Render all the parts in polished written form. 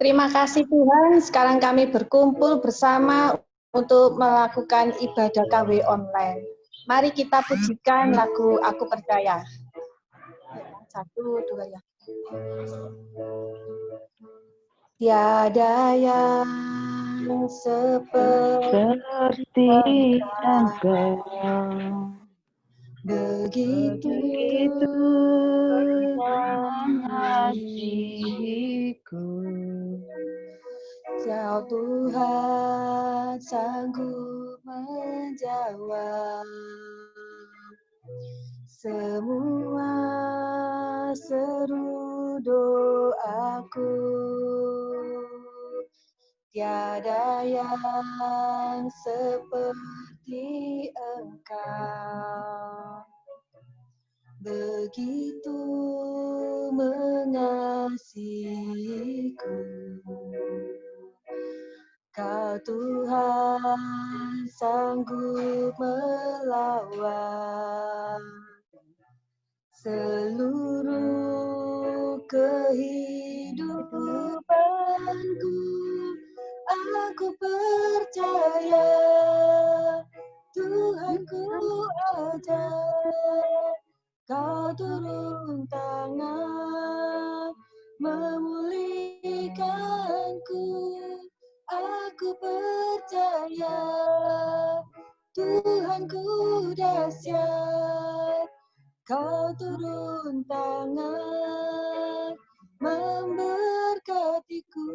Terima kasih Tuhan, sekarang kami berkumpul bersama untuk melakukan ibadah KW online. Mari kita pujikan lagu Aku Percaya. 1, 2 ya. Tiada yang seperti Engkau, begitu mengasihiku. Kau Tuhan sanggup menjawab semua seru doaku. Tiada yang seperti Engkau, begitu mengasihiku. Kau Tuhan sanggup melawan seluruh kehidupanku. Aku percaya Tuhanku ajaib, Kau turun tangan memulihkanku. Aku percaya Tuhanku dahsyat, Kau turun tangan memberkatiku.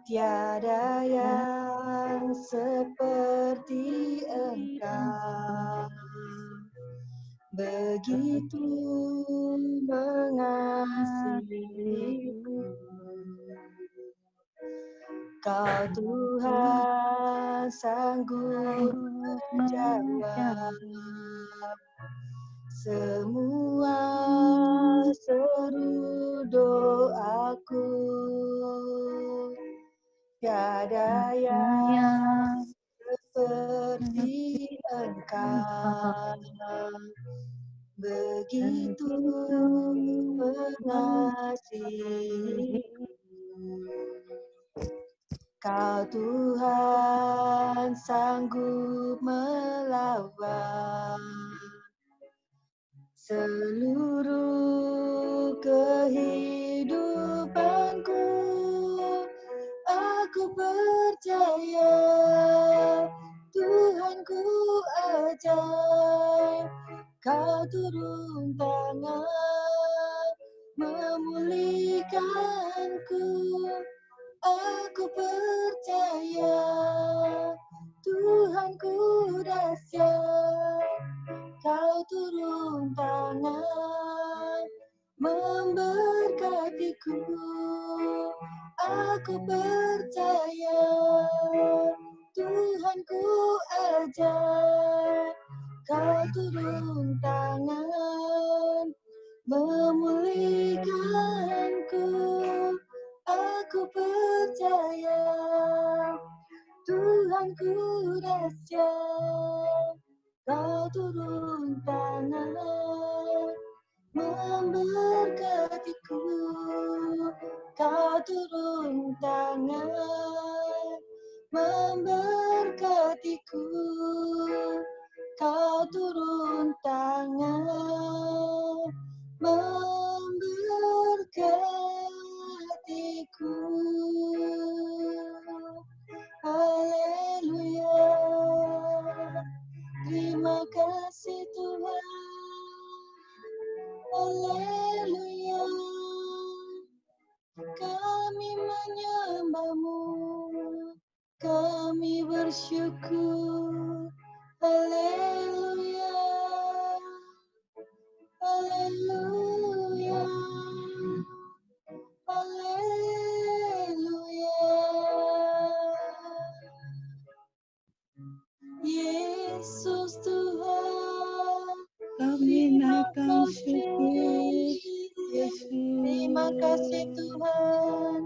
Tiada yang seperti Engkau, begitu mengasihiku. Kau Tuhan sanggup menjawab semua seru doaku. Tiada yang seperti Engkau, begitu mengasihiku. Kau Tuhan sanggup melawan seluruh kehidupanku. Aku percaya Tuhanku ajaib, Kau turun tangan memulihkanku. Aku percaya Tuhanku dahsyat, Kau turun tangan memberkatiku. Aku percaya Tuhanku ajaib, Kau turun tangan memulihkanku. Aku percaya Tuhanku dahsyat, Kau turun tangan memberkatiku. Kau turun tangan memberkatiku. Kau turun tangan memberkatiku. Haleluya. Terima kasih Tuhan. Haleluya. Kami menyembah-Mu, kami bersyukur. Haleluya. Haleluya. Haleluya. Yesus Tuhan, Kami naikkan syukur, Yesus. terima kasih Tuhan.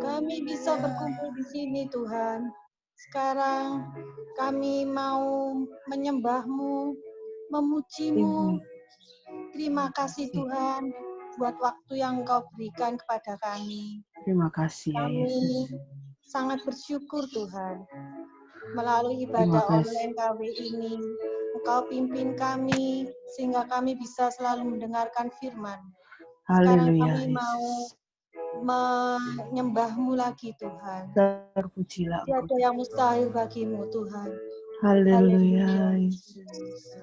Kami bisa berkumpul di sini Tuhan. Sekarang Kami mau menyembah-Mu, memuji-Mu. Terima kasih Tuhan buat waktu yang Engkau berikan kepada kami. Terima kasih ya Kami Yesus. sangat bersyukur Tuhan. Melalui Terima ibadah kasih. online KW ini, Engkau pimpin kami sehingga kami bisa selalu mendengarkan firman. Sekarang Haleluya kami mau Yesus. menyembah-Mu lagi Tuhan. Terpujilah Engkau. Tiada yang mustahil bagi-Mu Tuhan. Haleluya Yesus.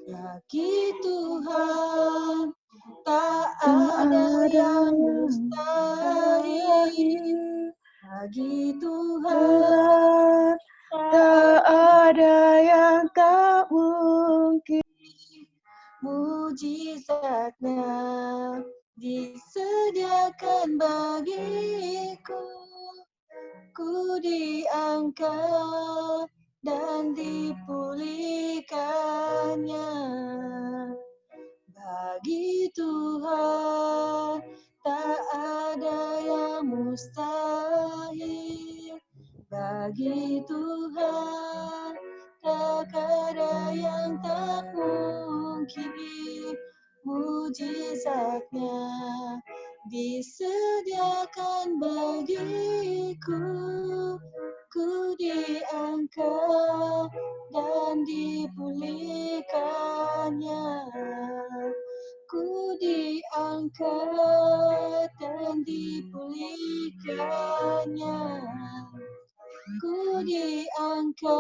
Bagi Tuhan tak ada yang mustahil. Bagi Tuhan Tak ada yang tak mungkin. mujizatnya disediakan bagiku. Ku diangkat dan dipulihkannya. Bagi Tuhan tak ada yang mustahil. Bagi Tuhan tak ada yang tak mungkin. Mujizatnya disediakan bagiku. Ku diangkat dan dipulihkannya. Ku diangkat dan dipulihkannya. Ku diangkat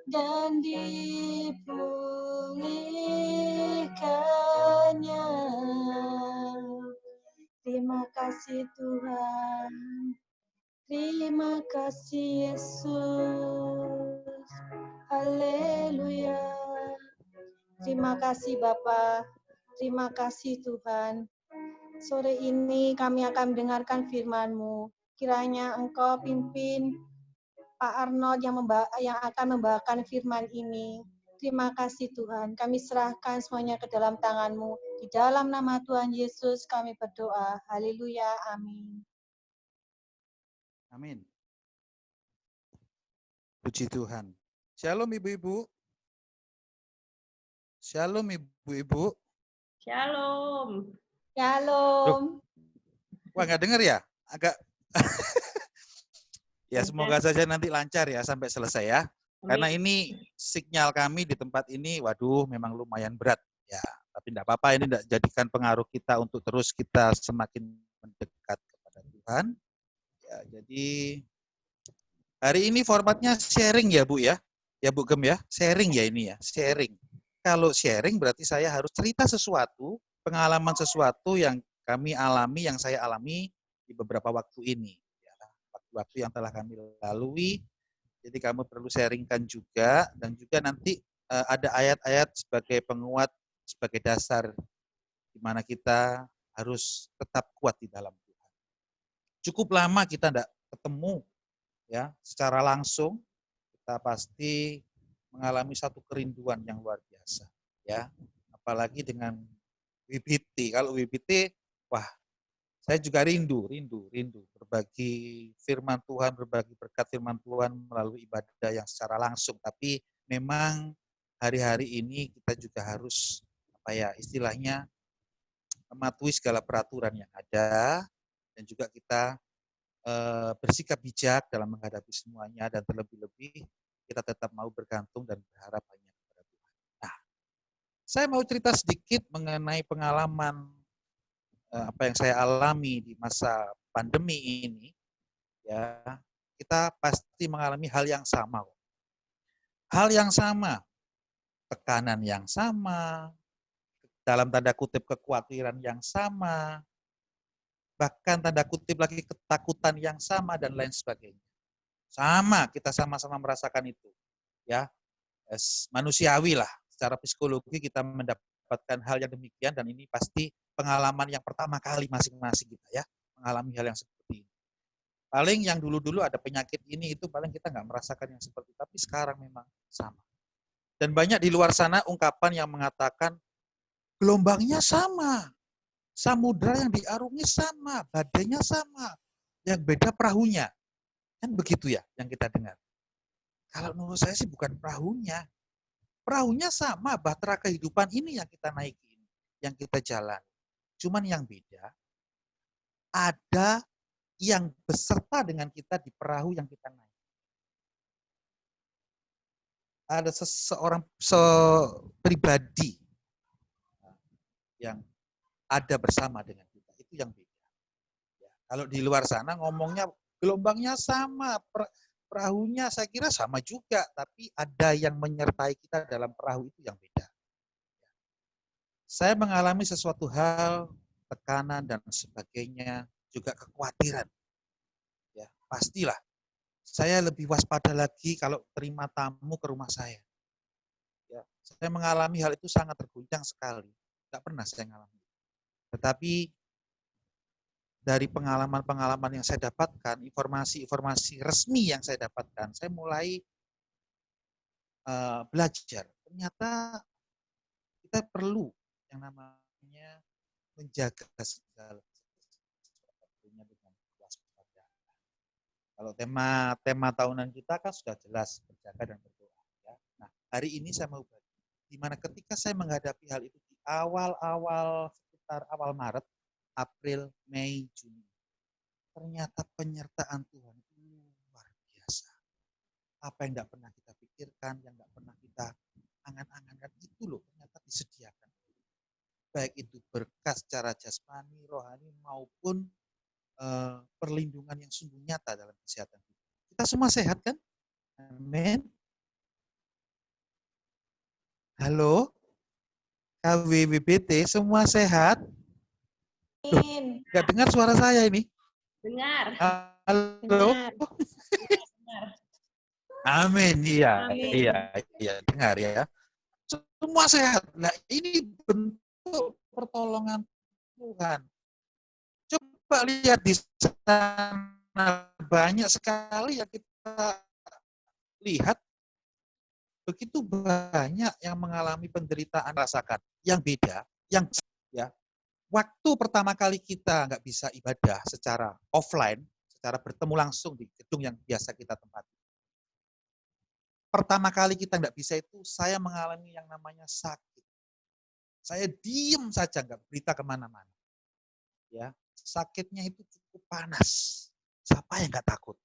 dan dipulihkannya. Terima kasih Tuhan. Terima kasih Yesus. Haleluya. Terima kasih Bapa. Terima kasih Tuhan. Sore ini kami akan mendengarkan firman-Mu. Kiranya Engkau pimpin Pak Arnold yang akan membawakan firman ini. Terima kasih Tuhan. Kami serahkan semuanya ke dalam tangan-Mu. Di dalam nama Tuhan Yesus kami berdoa. Haleluya. Amin. Amin. Puji Tuhan. Shalom ibu-ibu. Shalom ibu-ibu. Shalom. Shalom. Wah, nggak dengar ya? Agak. Ya, semoga saja nanti lancar ya sampai selesai ya. Karena ini sinyal kami di tempat ini, waduh, memang lumayan berat. Ya, tapi enggak apa-apa, ini enggak jadikan pengaruh kita untuk terus kita semakin mendekat kepada Tuhan. Ya, jadi hari ini formatnya sharing ya Bu ya. Ya Bu Gem ya, sharing ya ini ya, sharing. Kalau sharing berarti saya harus cerita sesuatu, pengalaman sesuatu yang kami alami, yang saya alami di beberapa waktu ini. Ya, waktu-waktu yang telah kami lalui, jadi kamu perlu sharingkan juga, dan juga nanti ada ayat-ayat sebagai penguat, sebagai dasar di mana kita harus tetap kuat di dalam Tuhan. Cukup lama kita tidak ketemu ya secara langsung, kita pasti mengalami satu kerinduan yang luar biasa ya, apalagi dengan WBT. Kalau WBT, wah, saya juga rindu berbagi firman Tuhan, berbagi berkat firman Tuhan melalui ibadah yang secara langsung. Tapi memang hari-hari ini kita juga harus istilahnya mematuhi segala peraturan yang ada, dan juga kita bersikap bijak dalam menghadapi semuanya, dan terlebih-lebih kita tetap mau bergantung dan berharap hanya kepada Tuhan. Nah, saya mau cerita sedikit mengenai pengalaman apa yang saya alami di masa pandemi ini. Ya, kita pasti mengalami hal yang sama. Hal yang sama, tekanan yang sama, dalam tanda kutip kekhawatiran yang sama, bahkan tanda kutip lagi ketakutan yang sama, dan lain sebagainya. Sama, kita sama-sama merasakan itu. Ya, manusiawi lah, secara psikologi kita mendapatkan hal yang demikian, dan ini pasti pengalaman yang pertama kali masing-masing kita ya, mengalami hal yang seperti ini. Paling yang dulu-dulu ada penyakit ini, itu paling kita nggak merasakan yang seperti itu, tapi sekarang memang sama. Dan banyak di luar sana ungkapan yang mengatakan, gelombangnya sama, samudra yang diarungi sama, badainya sama, yang beda perahunya. Kan begitu ya yang kita dengar. Kalau menurut saya sih bukan perahunya. Perahunya sama, bahtera kehidupan ini yang kita naikin, yang kita jalan. Cuman yang beda, ada yang beserta dengan kita di perahu yang kita naik. Ada seseorang pribadi yang ada bersama dengan kita. Itu yang beda. Ya, kalau di luar sana ngomongnya gelombangnya sama, perahunya saya kira sama juga, tapi ada yang menyertai kita dalam perahu itu yang beda. Saya mengalami sesuatu hal, tekanan dan sebagainya, juga kekhawatiran. Ya, pastilah. Saya lebih waspada lagi kalau terima tamu ke rumah saya. Ya, saya mengalami hal itu sangat terguncang sekali. Tidak pernah saya mengalami. Tetapi dari pengalaman-pengalaman yang saya dapatkan, informasi-informasi resmi yang saya dapatkan, saya mulai belajar. Ternyata kita perlu yang namanya menjaga segala sesuatunya dengan waspada. Kalau tema tahunan kita kan sudah jelas berjaga dan berdoa. Ya. Nah, hari ini saya mau bagi. Di mana ketika saya menghadapi hal itu di awal-awal sekitar awal Maret, April, Mei, Juni, ternyata penyertaan Tuhan itu luar biasa. Apa yang tidak pernah kita pikirkan, yang tidak pernah kita angan-angankan, itu loh ternyata disediakan. Baik itu berkas secara jasmani, rohani, maupun perlindungan yang sungguh nyata dalam kesehatan kita. Kita semua sehat kan? Amin. Halo, KWBBT, semua sehat? Loh, Amin. nggak dengar suara saya ini? Dengar. Halo? Dengar. Dengar. Amin, iya, Amin. iya, dengar ya. Semua sehat. Nah, ini bentuk pertolongan Tuhan. Coba lihat di sana, banyak sekali yang kita lihat, begitu banyak yang mengalami penderitaan rasakan. Yang beda, yang ya, waktu pertama kali kita nggak bisa ibadah secara offline, secara bertemu langsung di gedung yang biasa kita tempati. Pertama kali kita nggak bisa itu, saya mengalami yang namanya sakit. Saya diem saja, nggak berita kemana-mana. Ya, sakitnya itu cukup panas. Siapa yang nggak takut?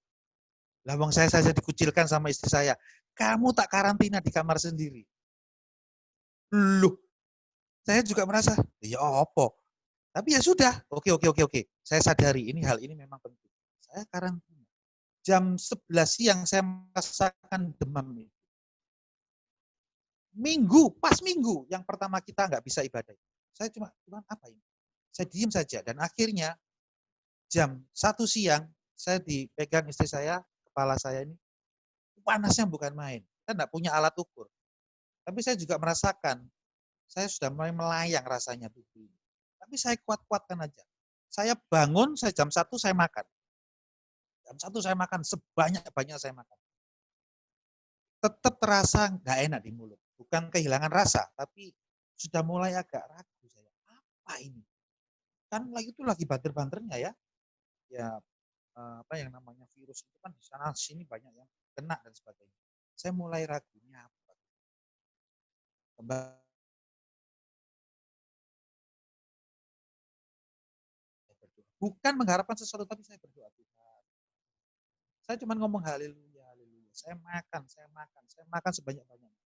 Lawang saya saja dikucilkan sama istri saya. Kamu tak karantina di kamar sendiri. Loh, saya juga merasa, ya apa? Tapi ya sudah, oke. Saya sadari hal ini memang penting. Saya karantina. Jam 11 siang saya merasakan demam itu. Pas minggu, yang pertama kita nggak bisa ibadah. Saya cuma, Tuhan apa ini? Saya diem saja. Dan akhirnya jam 1 siang, saya dipegang istri saya, kepala saya ini, panasnya bukan main. Saya nggak punya alat ukur. Tapi saya juga merasakan, saya sudah mulai melayang rasanya tubuh ini. Tapi saya kuat-kuatkan aja. Saya bangun, saya jam 1 saya makan. Jam 1 saya makan, sebanyak-banyak saya makan. Tetap terasa nggak enak di mulut. Bukan kehilangan rasa, tapi sudah mulai agak ragu saya. Apa ini? Kan itu lagi banter-banternya ya. Ya, apa yang namanya virus itu kan di sana sini banyak yang kena dan sebagainya. Saya mulai ragunya apa. Bukan mengharapkan sesuatu, tapi saya berdoa Tuhan. Saya cuma ngomong haleluya, haleluya. Saya makan sebanyak-banyaknya.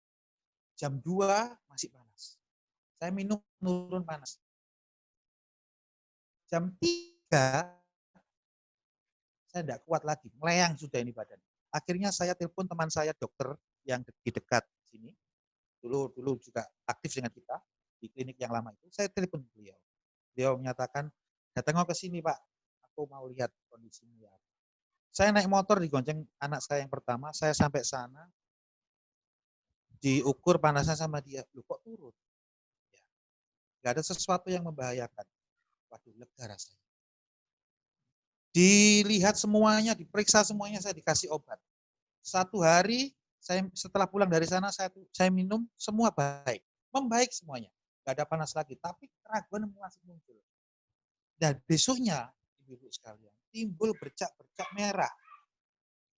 Jam 2 masih panas. Saya minum turun panas. Jam 3 saya tidak kuat lagi, melayang sudah ini badan. Akhirnya saya telepon teman saya dokter yang di dekat sini. Dulu juga aktif dengan kita di klinik yang lama itu. Saya telepon beliau. Beliau menyatakan, datang ke sini Pak, aku mau lihat kondisinya ya. Saya naik motor digonceng anak saya yang pertama, saya sampai sana, diukur panasnya sama dia, loh kok turun? Ya, nggak ada sesuatu yang membahayakan. Waduh, lega rasanya. Dilihat semuanya, diperiksa semuanya, saya dikasih obat. 1 hari, setelah pulang dari sana, saya minum, semua baik. Membaik semuanya. Nggak ada panas lagi, tapi keraguan masih muncul. Dan besoknya, ibu-ibu sekalian, timbul bercak-bercak merah.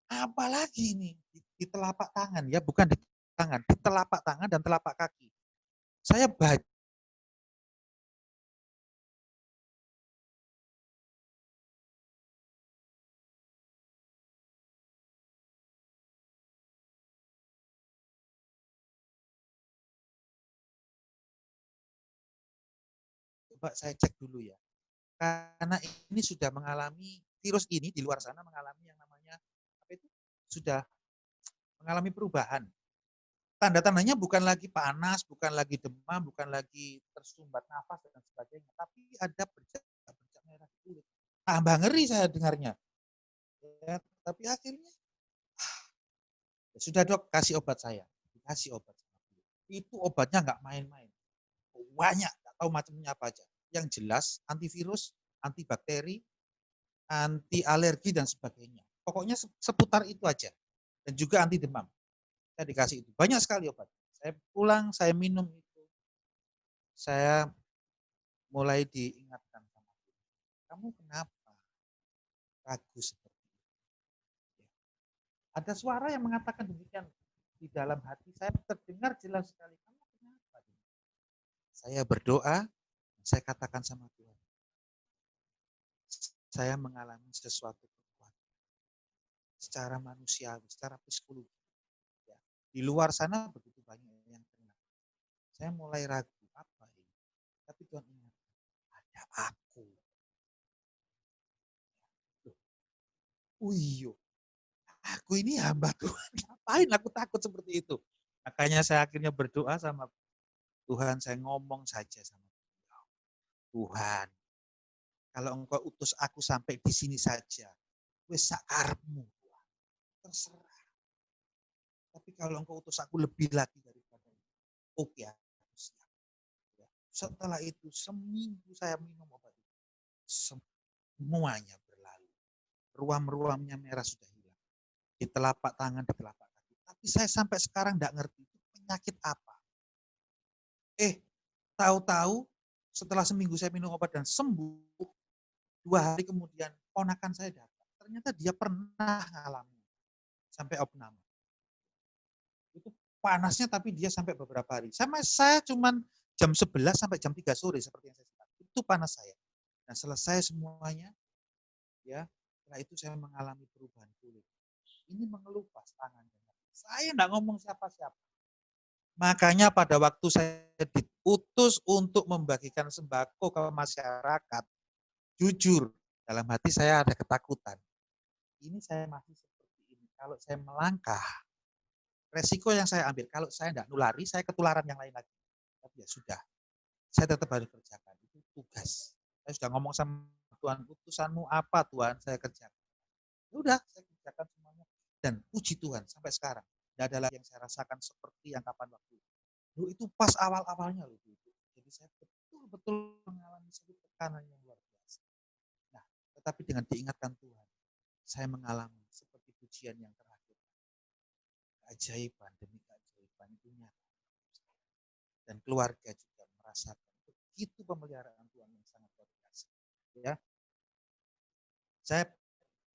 Apalagi ini di telapak tangan ya, bukan di tangan, di telapak tangan dan telapak kaki. Saya baca coba saya cek dulu ya. Karena ini sudah mengalami virus ini di luar sana mengalami yang namanya apa itu? Sudah mengalami perubahan. Tanda-tandanya bukan lagi panas, bukan lagi demam, bukan lagi tersumbat nafas dan sebagainya, tapi ada bercak-bercak merah di kulit. Tambah ngeri saya dengarnya. Ya, tapi akhirnya ya sudah dok, kasih obat saya. Dikasih obat. Itu obatnya nggak main-main. Banyak, nggak tahu macamnya apa aja. Yang jelas antivirus, antibakteri, anti alergi dan sebagainya. Pokoknya seputar itu aja. Dan juga anti demam. Saya dikasih itu. Banyak sekali obat. Saya pulang, saya minum itu. Saya mulai diingatkan sama dia. Kamu kenapa ragu seperti itu? Ada suara yang mengatakan demikian di dalam hati saya terdengar jelas sekali. Kamu kenapa? Saya berdoa, saya katakan sama Tuhan. Saya mengalami sesuatu kekuatan secara manusiawi, secara psikologi. Ya. Di luar sana begitu banyak yang kena. Saya mulai ragu apa ini. Tapi Tuhan ingat, ada aku. Iya, aku ini hamba Tuhan. Ngapain aku takut seperti itu? Makanya saya akhirnya berdoa sama Tuhan, saya ngomong saja sama Tuhan. Tuhan, kalau engkau utus aku sampai di sini saja, wes sakarepmu, Tuhan. Terserah. Tapi kalau engkau utus aku lebih lagi daripada itu, oke, aku siap. Ya. Setelah itu, seminggu saya minum obat itu. Semuanya berlalu. Ruam-ruamnya merah sudah hilang. Di telapak tangan, di telapak kaki. Tapi saya sampai sekarang tidak ngerti itu penyakit apa. Tahu-tahu setelah seminggu saya minum obat dan sembuh, 2 hari kemudian ponakan saya datang. Ternyata dia pernah ngalamin sampai opname. Itu panasnya tapi dia sampai beberapa hari. Sama saya cuman jam 11 sampai jam 3 sore seperti yang saya sebutkan. Itu panas saya. Nah, selesai semuanya, ya, setelah itu saya mengalami perubahan kulit. Ini mengelupas tangan. Saya enggak ngomong siapa-siapa. Makanya pada waktu saya diutus untuk membagikan sembako ke masyarakat, jujur, dalam hati saya ada ketakutan. Ini saya masih seperti ini. Kalau saya melangkah, resiko yang saya ambil, kalau saya tidak nulari, saya ketularan yang lain lagi. Tapi ya sudah, saya tetap harus kerjakan. Itu tugas. Saya sudah ngomong sama Tuhan, utusanmu apa Tuhan, saya kerjakan. Ya udah, saya kerjakan semuanya. Dan puji Tuhan, sampai sekarang, tidak ada lagi yang saya rasakan seperti yang kapan waktu itu. Itu pas awal-awalnya loh. Jadi saya betul-betul mengalami satu tekanan yang luar biasa. Nah, tetapi dengan diingatkan Tuhan, saya mengalami seperti pujian yang terakhir. Keajaiban demi keajaiban itu nyata. Dan keluarga juga merasakan begitu pemeliharaan Tuhan yang sangat luar biasa. Ya, saya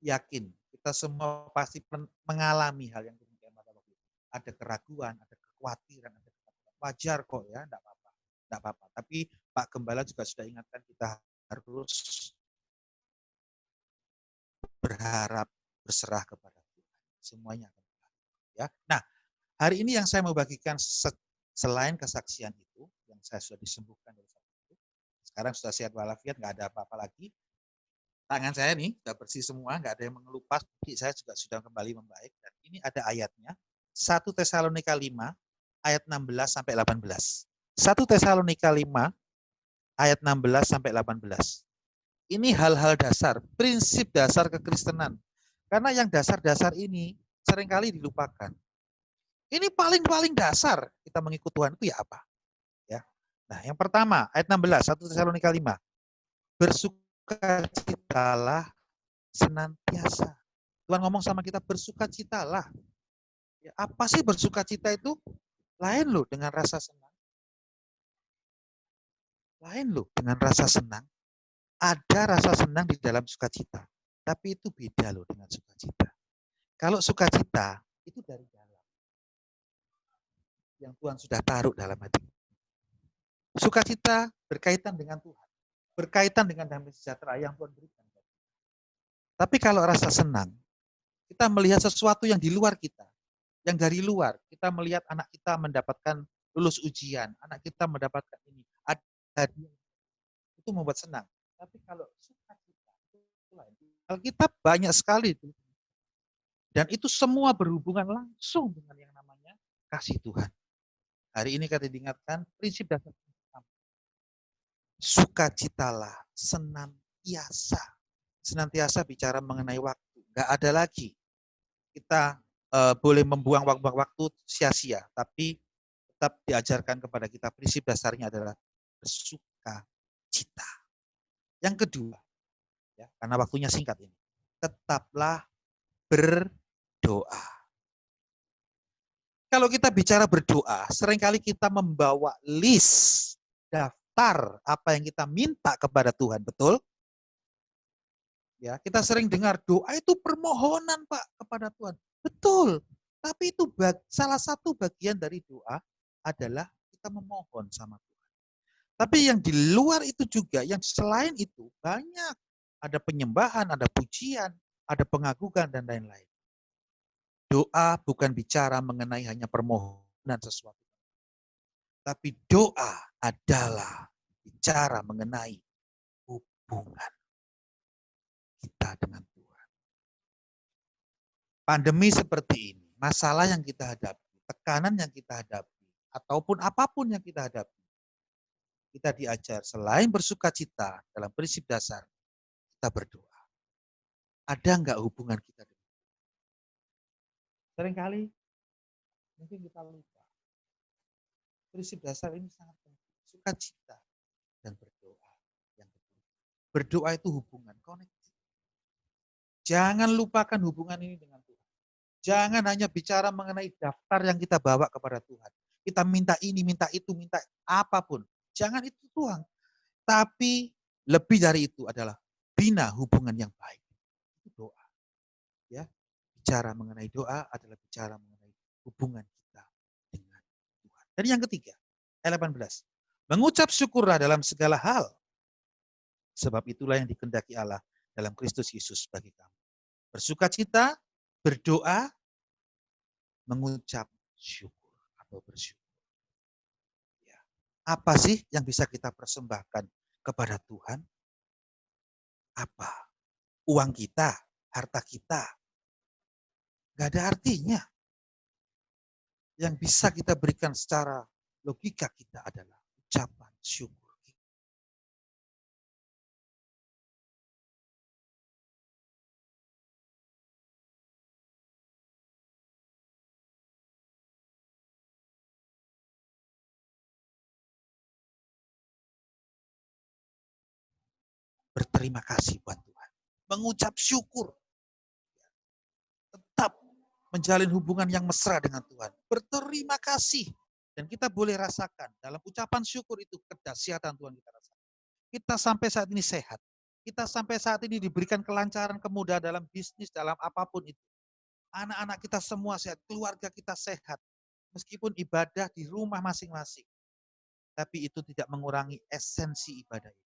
yakin kita semua pasti mengalami hal yang demikian pada waktu itu. Ada keraguan, ada kekhawatiran, ada ketakutan. Wajar kok ya, enggak apa-apa. Enggak apa-apa. Tapi Pak Gembala juga sudah ingatkan kita harus berharap, berserah kepada Tuhan. Semuanya akan berlalu. Ya. Nah, hari ini yang saya mau bagikan selain kesaksian itu, yang saya sudah disembuhkan dari sakit itu, sekarang sudah sehat walafiat, nggak ada apa-apa lagi. Tangan saya nih sudah bersih semua, nggak ada yang mengelupas, saya juga sudah kembali membaik. Dan ini ada ayatnya, 1 Tesalonika 5 ayat 16 sampai 18. 1 Tesalonika 5 ayat 16 sampai 18. Ini hal-hal dasar, prinsip dasar kekristenan. Karena yang dasar-dasar ini seringkali dilupakan. Ini paling-paling dasar kita mengikut Tuhan itu ya apa? Ya. Nah, yang pertama, ayat 16, 1 Tesalonika 5. Bersukacitalah senantiasa. Tuhan ngomong sama kita, bersukacitalah. Ya, apa sih bersukacita itu? Lain loh dengan rasa senang. Lain loh dengan rasa senang. Ada rasa senang di dalam sukacita. Tapi itu beda loh dengan sukacita. Kalau sukacita itu dari dalam. Yang Tuhan sudah taruh dalam hati. Sukacita berkaitan dengan Tuhan. Berkaitan dengan damai sejahtera yang Tuhan berikan. Tapi kalau rasa senang, kita melihat sesuatu yang di luar kita. Yang dari luar, kita melihat anak kita mendapatkan lulus ujian, anak kita mendapatkan ini, ada hadiah, itu membuat senang. Tapi kalau sukacita, itu lain. Alkitab banyak sekali. Dan itu semua berhubungan langsung dengan yang namanya kasih Tuhan. Hari ini kita diingatkan prinsip dasar pertama. Sukacitalah senantiasa. Senantiasa bicara mengenai waktu. Nggak ada lagi kita boleh membuang waktu sia-sia, tapi tetap diajarkan kepada kita prinsip dasarnya adalah bersukacita. Yang kedua, ya, karena waktunya singkat ini, tetaplah berdoa. Kalau kita bicara berdoa, seringkali kita membawa list, daftar apa yang kita minta kepada Tuhan, betul? Ya, kita sering dengar doa itu permohonan, Pak, kepada Tuhan. Betul, tapi itu salah satu bagian dari doa adalah kita memohon sama Tuhan. Tapi yang di luar itu juga, yang selain itu banyak. Ada penyembahan, ada pujian, ada pengagungan, dan lain-lain. Doa bukan bicara mengenai hanya permohonan sesuatu. Tapi doa adalah bicara mengenai hubungan kita dengan Tuhan. Pandemi seperti ini, masalah yang kita hadapi, tekanan yang kita hadapi, ataupun apapun yang kita hadapi, kita diajar selain bersukacita dalam prinsip dasar, kita berdoa. Ada enggak hubungan kita dengan Tuhan? Seringkali mungkin kita lupa. Prinsip dasar ini sangat penting. Sukacita dan berdoa. Yang kedua, berdoa itu hubungan, connect. Jangan lupakan hubungan ini dengan Tuhan. Jangan hanya bicara mengenai daftar yang kita bawa kepada Tuhan. Kita minta ini, minta itu, minta apapun. Jangan itu Tuhan. Tapi lebih dari itu adalah bina hubungan yang baik. Itu doa. Ya, bicara mengenai doa adalah bicara mengenai hubungan kita dengan Tuhan. Dan yang ketiga, ayat 18. Mengucap syukurlah dalam segala hal. Sebab itulah yang dikehendaki Allah dalam Kristus Yesus bagi kamu. Bersukacita, berdoa, mengucap syukur atau bersyukur. Ya. Apa sih yang bisa kita persembahkan kepada Tuhan? Apa? Uang kita, harta kita. Gak ada artinya. Yang bisa kita berikan secara logika kita adalah ucapan syukur. Berterima kasih buat Tuhan. Mengucap syukur. Tetap menjalin hubungan yang mesra dengan Tuhan. Berterima kasih. Dan kita boleh rasakan dalam ucapan syukur itu kedahsyatan Tuhan kita rasakan. Kita sampai saat ini sehat. Kita sampai saat ini diberikan kelancaran, kemudahan dalam bisnis, dalam apapun itu. Anak-anak kita semua sehat, keluarga kita sehat. Meskipun ibadah di rumah masing-masing. Tapi itu tidak mengurangi esensi ibadah itu.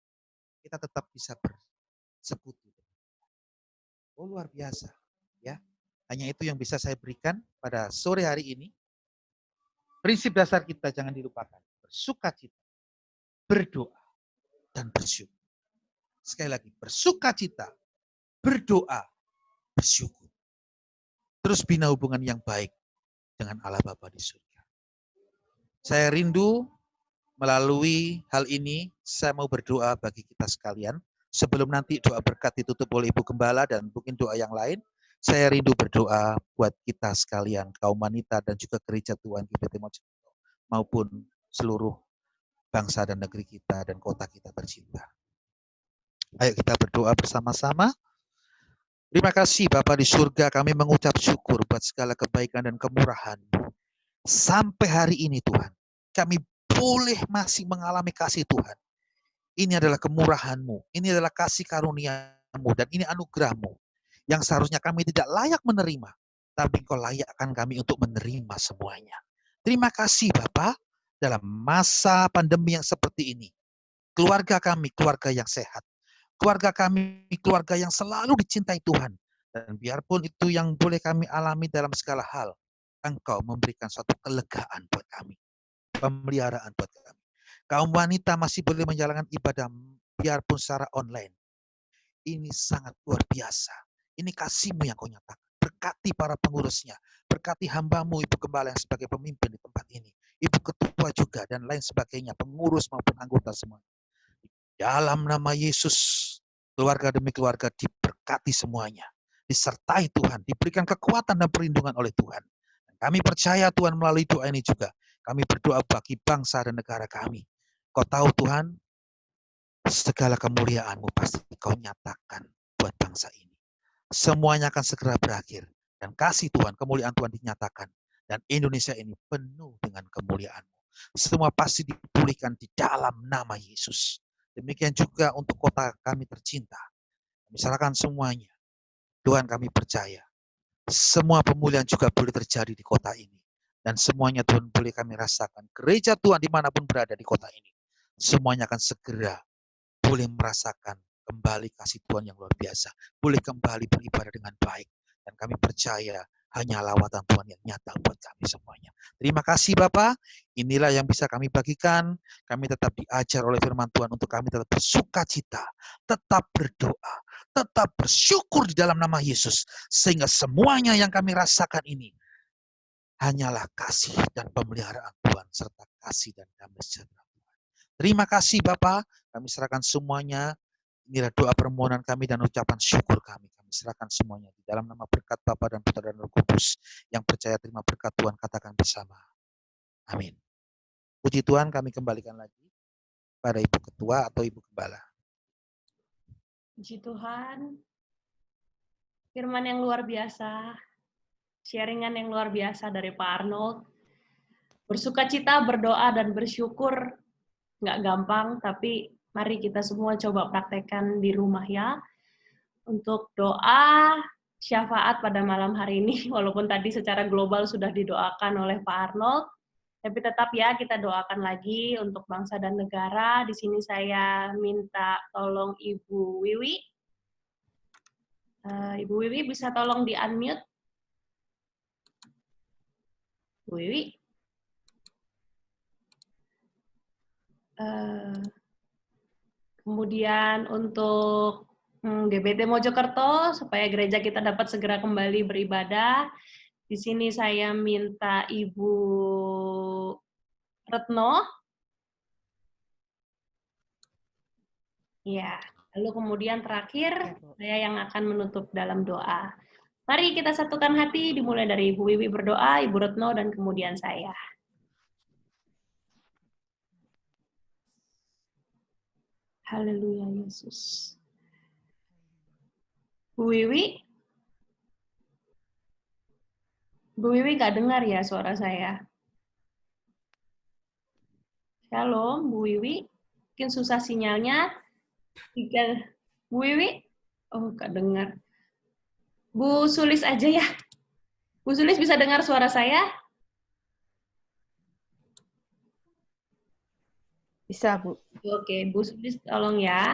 Kita tetap bisa bersekutu. Oh, luar biasa. Ya, hanya itu yang bisa saya berikan pada sore hari ini. Prinsip dasar kita jangan dilupakan. Bersukacita, berdoa, dan bersyukur. Sekali lagi, bersukacita, berdoa, bersyukur. Terus bina hubungan yang baik dengan Allah Bapa di surga. Saya rindu melalui hal ini, saya mau berdoa bagi kita sekalian. Sebelum nanti doa berkat ditutup oleh Ibu Gembala dan mungkin doa yang lain, saya rindu berdoa buat kita sekalian, kaum wanita dan juga gereja Tuhan GBT Mojokerto, maupun seluruh bangsa dan negeri kita dan kota kita tercinta. Ayo kita berdoa bersama-sama. Terima kasih Bapa di surga, kami mengucap syukur buat segala kebaikan dan kemurahan-Mu. Sampai hari ini Tuhan, kami boleh masih mengalami kasih Tuhan. Ini adalah kemurahan-Mu, ini adalah kasih karunia-Mu, dan ini anugerah-Mu yang seharusnya kami tidak layak menerima. tapi Engkau layakkan kami untuk menerima semuanya. Terima kasih Bapa, dalam masa pandemi yang seperti ini. Keluarga kami, keluarga yang sehat. Keluarga kami, keluarga yang selalu dicintai Tuhan. Dan biarpun itu yang boleh kami alami dalam segala hal, Engkau memberikan suatu kelegaan buat kami. Pemeliharaan buat kami. Kaum wanita masih boleh menjalankan ibadah biarpun secara online. Ini sangat luar biasa. Ini kasih-Mu yang Kau nyatakan. Berkati para pengurusnya. Berkati hamba-Mu, Ibu Gembala yang sebagai pemimpin di tempat ini. Ibu Ketua juga dan lain sebagainya. Pengurus maupun anggota semua. Dalam nama Yesus, keluarga demi keluarga diberkati semuanya. Disertai Tuhan, diberikan kekuatan dan perlindungan oleh Tuhan. Dan kami percaya Tuhan melalui doa ini juga. Kami berdoa bagi bangsa dan negara kami. Kau tahu Tuhan, segala kemuliaan-Mu pasti Kau nyatakan buat bangsa ini. Semuanya akan segera berakhir. Dan kasih Tuhan, kemuliaan Tuhan dinyatakan. Dan Indonesia ini penuh dengan kemuliaan-Mu. Semua pasti dipulihkan di dalam nama Yesus. Demikian juga untuk kota kami tercinta. Kami serahkan semuanya. Tuhan kami percaya. Semua pemulihan juga boleh terjadi di kota ini. Dan semuanya Tuhan boleh kami rasakan. Gereja Tuhan dimanapun berada di kota ini. Semuanya akan segera boleh merasakan kembali kasih Tuhan yang luar biasa. Boleh kembali beribadah dengan baik. Dan kami percaya hanya lawatan Tuhan yang nyata buat kami semuanya. Terima kasih Bapak. Inilah yang bisa kami bagikan. Kami tetap diajar oleh firman Tuhan untuk kami tetap bersuka cita. Tetap berdoa. Tetap bersyukur di dalam nama Yesus. Sehingga semuanya yang kami rasakan ini hanyalah kasih dan pemeliharaan Tuhan. Serta kasih dan damai sejahtera Tuhan. Terima kasih Bapak. Kami serahkan semuanya. Inilah doa permohonan kami dan ucapan syukur kami. Kami serahkan semuanya di dalam nama berkat Bapa dan Putra dan Roh Kudus. Yang percaya terima berkat Tuhan, katakan bersama. Amin. Puji Tuhan, kami kembalikan lagi pada Ibu Ketua atau Ibu Gembala. Puji Tuhan. Firman yang luar biasa. Sharingan yang luar biasa dari Pak Arnold. Bersukacita, berdoa, dan bersyukur nggak gampang, tapi mari kita semua coba praktekkan di rumah ya. Untuk doa syafaat pada malam hari ini, walaupun tadi secara global sudah didoakan oleh Pak Arnold, tapi tetap ya kita doakan lagi untuk bangsa dan negara. Di sini saya minta tolong Ibu Wiwi. Ibu Wiwi bisa tolong di-unmute? Bu Wiwi. Kemudian untuk GBT Mojokerto, supaya gereja kita dapat segera kembali beribadah, di sini saya minta Ibu Retno. Ya, lalu kemudian terakhir, saya yang akan menutup dalam doa. Mari kita satukan hati, dimulai dari Ibu Wiwi berdoa, Ibu Retno, dan kemudian saya. Haleluya Yesus. Bu Wiwi? Bu Wiwi nggak dengar ya suara saya? Shalom, Bu Wiwi. Mungkin susah sinyalnya. Bu Wiwi? Oh, nggak dengar. Bu Sulis aja ya. Bu Sulis bisa dengar suara saya? Bisa, Bu. Oke, Bu Sulis tolong ya.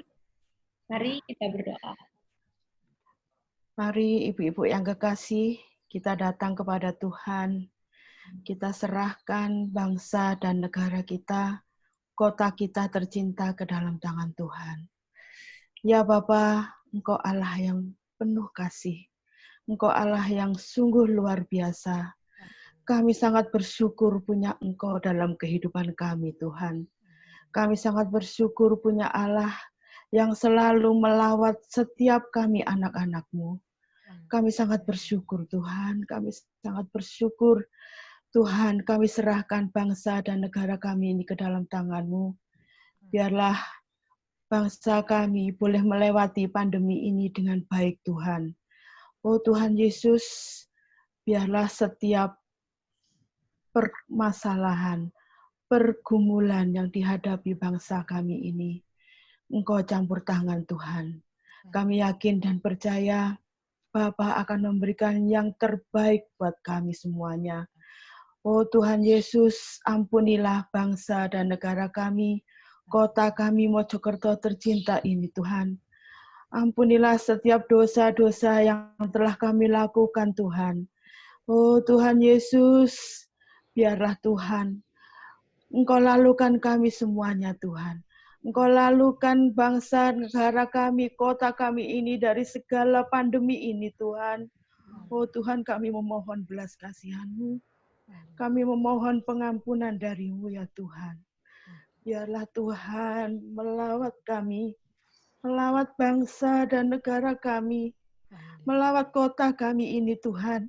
Mari kita berdoa. Mari ibu-ibu yang kekasih, kita datang kepada Tuhan. Kita serahkan bangsa dan negara kita, kota kita tercinta ke dalam tangan Tuhan. Ya Bapa, Engkau Allah yang penuh kasih. Engkau Allah yang sungguh luar biasa. Kami sangat bersyukur punya Engkau dalam kehidupan kami, Tuhan. Kami sangat bersyukur punya Allah yang selalu melawat setiap kami anak-anak-Mu. Kami sangat bersyukur Tuhan, kami sangat bersyukur Tuhan, kami serahkan bangsa dan negara kami ini ke dalam tangan-Mu. Biarlah bangsa kami boleh melewati pandemi ini dengan baik Tuhan. Oh Tuhan Yesus, biarlah setiap permasalahan, pergumulan yang dihadapi bangsa kami ini, Engkau campur tangan Tuhan. Kami yakin dan percaya Bapa akan memberikan yang terbaik buat kami semuanya. Oh Tuhan Yesus, ampunilah bangsa dan negara kami, kota kami Mojokerto tercinta ini Tuhan. Ampunilah setiap dosa-dosa yang telah kami lakukan Tuhan. Oh Tuhan Yesus, biarlah Tuhan, Engkau lalukan kami semuanya Tuhan. Engkau lalukan bangsa, negara kami, kota kami ini dari segala pandemi ini Tuhan. Oh Tuhan, kami memohon belas kasihan-Mu. Kami memohon pengampunan dari-Mu ya Tuhan. Biarlah Tuhan melawat kami, melawat bangsa dan negara kami, melawat kota kami ini Tuhan.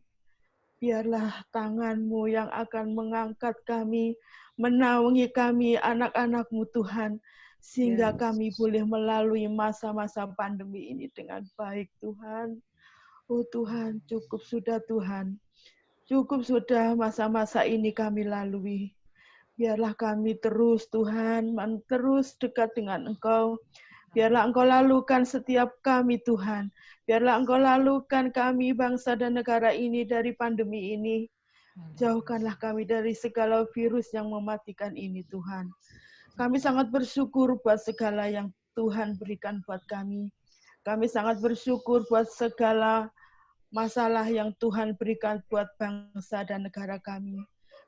Biarlah tangan-Mu yang akan mengangkat kami, menaungi kami, anak-anak-Mu Tuhan, sehingga kami boleh melalui masa-masa pandemi ini dengan baik Tuhan. Oh Tuhan, cukup sudah Tuhan. Cukup sudah masa-masa ini kami lalui. Biarlah kami terus Tuhan, terus dekat dengan Engkau. Biarlah Engkau lalukan setiap kami Tuhan. Biarlah Engkau lalukan kami bangsa dan negara ini dari pandemi ini. Jauhkanlah kami dari segala virus yang mematikan ini Tuhan. Kami sangat bersyukur buat segala yang Tuhan berikan buat kami. Kami sangat bersyukur buat segala masalah yang Tuhan berikan buat bangsa dan negara kami.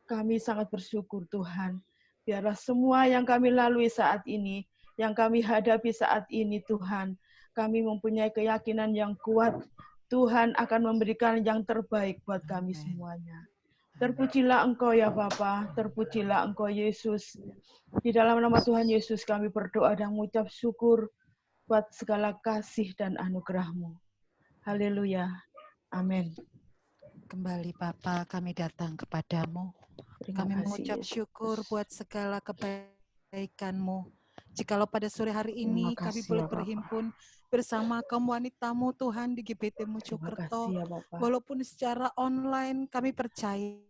Kami sangat bersyukur Tuhan. Biarlah semua yang kami lalui saat ini, yang kami hadapi saat ini Tuhan, kami mempunyai keyakinan yang kuat. Tuhan akan memberikan yang terbaik buat kami semuanya. Terpujilah Engkau ya Bapa, terpujilah Engkau Yesus. Di dalam nama Tuhan Yesus kami berdoa dan mengucap syukur buat segala kasih dan anugerah-Mu. Haleluya. Amin. Kembali Bapa, kami datang kepadamu. Kami mengucap syukur buat segala kebaikan-Mu. Jikalau pada sore hari ini kami boleh berhimpun bersama kaum wanitamu Tuhan di GBT Mojokerto, walaupun secara online kami percaya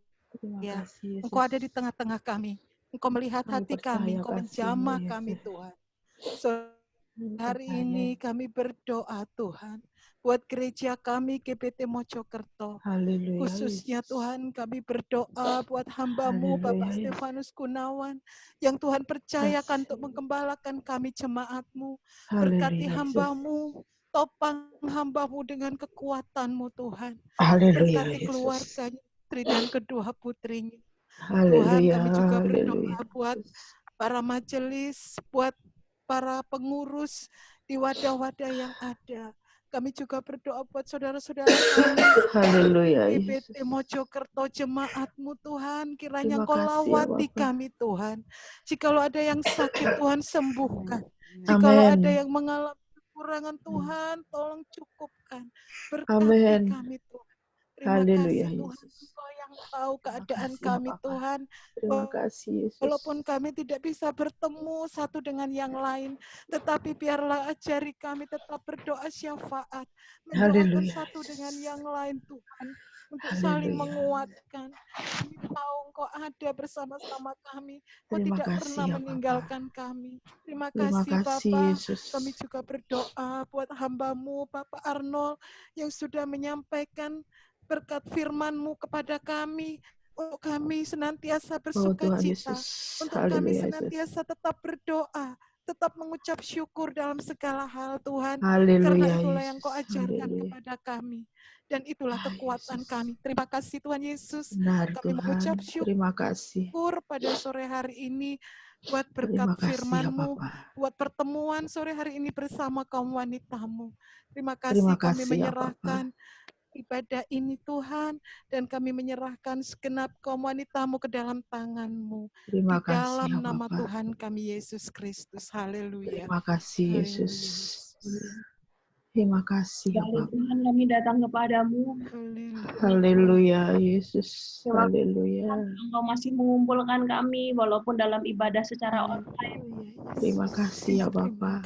Engkau ada di tengah-tengah kami. Engkau melihat hati kami, Engkau menjamah kami Tuhan. Hari ini kami berdoa Tuhan buat gereja kami GBT Mojokerto. Khususnya Tuhan kami berdoa buat hamba-Mu Bapak Stefanus Gunawan yang Tuhan percayakan untuk menggembalakan kami jemaat-Mu. Berkati hamba-Mu, topang hamba-Mu dengan kekuatan-Mu Tuhan. Berkati keluarganya, putri dan kedua putrinya. Tuhan kami juga berdoa buat para majelis, buat para pengurus di wadah-wadah yang ada. Kami juga berdoa buat saudara-saudara kami GBT Mojokerto, jemaat-Mu Tuhan, kiranya Engkau lawati kami Tuhan. Jikalau ada yang sakit Tuhan sembuhkan. Jikalau ada yang mengalami kekurangan Tuhan, tolong cukupkan. Berkati kami Tuhan. Terima kasih Tuhan, Engkau yang tahu keadaan kami Tuhan. Terima kasih Yesus. Walaupun kami tidak bisa bertemu satu dengan yang lain, tetapi biarlah ajari kami tetap berdoa syafaat, mendoakan satu dengan yang lain Tuhan, untuk saling menguatkan. Kami tahu Engkau ada bersama-sama kami, Engkau tidak pernah meninggalkan kami. Terima kasih Bapak. Kami juga berdoa buat hamba-Mu Bapak Arnold yang sudah menyampaikan berkat firman-Mu kepada kami, untuk kami senantiasa bersukacita, untuk kami senantiasa tetap berdoa, tetap mengucap syukur dalam segala hal Tuhan, karena itulah yang Kau ajarkan kepada kami, dan itulah kekuatan kami. Terima kasih Tuhan Yesus. Kami mengucap syukur pada sore hari ini, buat berkat firman-Mu, buat pertemuan sore hari ini bersama kaum wanita-Mu. Terima kasih kami menyerahkan ibadah ini Tuhan, dan kami menyerahkan segenap kaum wanita-Mu ke dalam tangan-Mu. Di dalam nama Tuhan kami Yesus Kristus. Haleluya. Terima kasih Yesus. Terima kasih Bapak. Tuhan kami datang kepadamu. Haleluya Yesus. Haleluya. Engkau masih mengumpulkan kami walaupun dalam ibadah secara online. Terima kasih ya Bapak.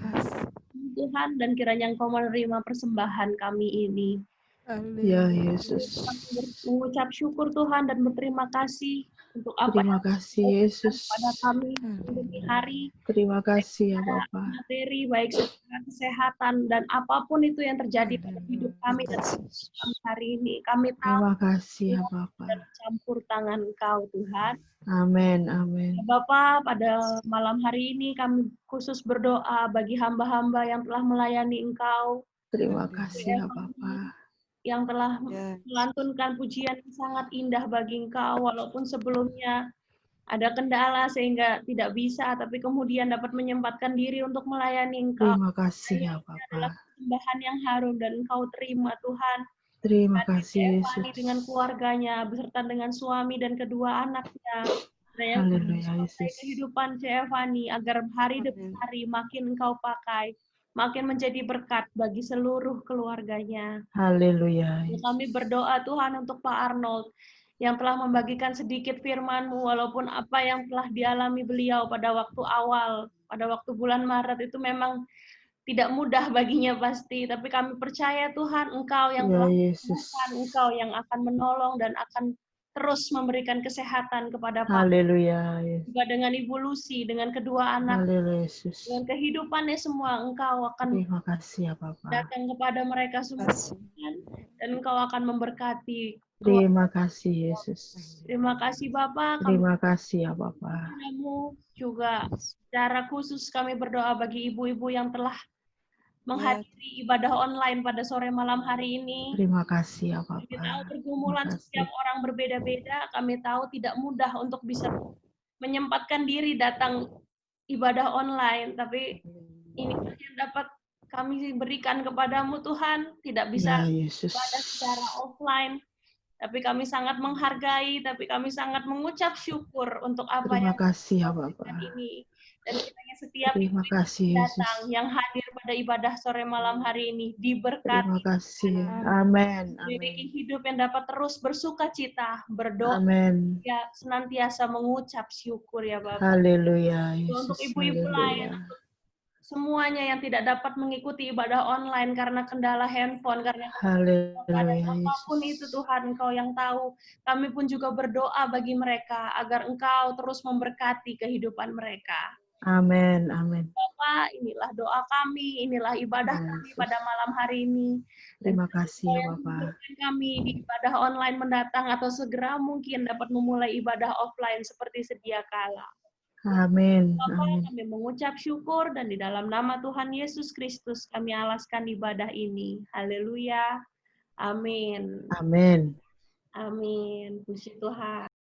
Tuhan, dan kiranya Engkau menerima persembahan kami ini. Ya Haleluya. Yesus. Kami mengucap syukur Tuhan dan berterima kasih untuk apa Terima yang kasih Engkau berikan Yesus. kepada kami dini hari, Terima baik kasih ya secara Bapa. materi, baik secara kesehatan, dan apapun itu yang terjadi pada hidup kami dan Haleluya. kami hari ini. Kami tahu Terima kasih ya Tuhan Bapa. dan campur tangan Engkau Tuhan. Amin, amin. Ya, Bapak, pada malam hari ini kami khusus berdoa bagi hamba-hamba yang telah melayani Engkau, Terima kasih ya Bapa. yang telah Ya. melantunkan pujian yang sangat indah bagi Engkau, walaupun sebelumnya ada kendala sehingga tidak bisa, tapi kemudian dapat menyempatkan diri untuk melayani Engkau. Terima kasih ya Ini adalah Bapa. persembahan yang harum dan Engkau terima Tuhan. Terima Dan kasih Evani Yesus. dengan keluarganya, beserta dengan suami dan kedua anaknya. Saya Haleluya pakai Yesus. kehidupan Evani agar hari demi hari makin Engkau pakai, makin menjadi berkat bagi seluruh keluarganya. Haleluya Kami Yesus. berdoa Tuhan untuk Pak Arnold yang telah membagikan sedikit firman-Mu, walaupun apa yang telah dialami beliau pada waktu awal, pada waktu bulan Maret itu memang tidak mudah baginya pasti, tapi kami percaya Tuhan Engkau yang Ya telah Yesus. menyembuhkan, Engkau yang akan menolong dan akan terus memberikan kesehatan kepada Pak. Haleluya Yesus. Juga dengan Ibu Lucy, dengan kedua anak, Haleluya Yesus. dengan kehidupannya semua, Engkau akan Terima kasih ya Bapa. datang kepada mereka semua, Tuhan, dan Engkau akan memberkati. Terima kasih Yesus. Terima kasih Bapak, kami Terima kasih ya Bapa. kepadamu juga secara khusus kami berdoa bagi ibu-ibu yang telah menghadiri ibadah online pada sore malam hari ini. Terima kasih ya Bapa. Kami tahu Terima pergumulan kasih. setiap orang berbeda-beda, kami tahu tidak mudah untuk bisa menyempatkan diri datang ibadah online, tapi ini yang dapat kami berikan kepadamu Tuhan, tidak bisa Ya Yesus. ibadah secara offline, tapi kami sangat menghargai, tapi kami sangat mengucap syukur untuk apa Terima yang kasih ya Kau Bapa. berikan ini. Dan kiranya setiap Terima ibu kasih yang Yesus. datang, yang hadir pada ibadah sore malam hari ini, diberkati. Terima kasih. Amin. Memiliki Amin. hidup yang dapat terus bersuka cita, berdoa, Amin. ya senantiasa mengucap syukur ya Bapak. Haleluya Untuk Yesus. ibu-ibu lain, Haleluya. untuk semuanya yang tidak dapat mengikuti ibadah online karena kendala handphone, karena Haleluya apapun itu Yesus. Tuhan, Engkau yang tahu. Kami pun juga berdoa bagi mereka agar Engkau terus memberkati kehidupan mereka. Amin. Amin. Bapak, inilah doa kami, inilah ibadah kami pada malam hari ini. Dan Terima kasih ya yang Bapak. kami di ibadah online mendatang atau segera mungkin dapat memulai ibadah offline seperti sedia kala. Amin. Bapak, Amin. kami mengucap syukur dan di dalam nama Tuhan Yesus Kristus kami alaskan ibadah ini. Haleluya. Amin. Amin. Amin. Puji Tuhan.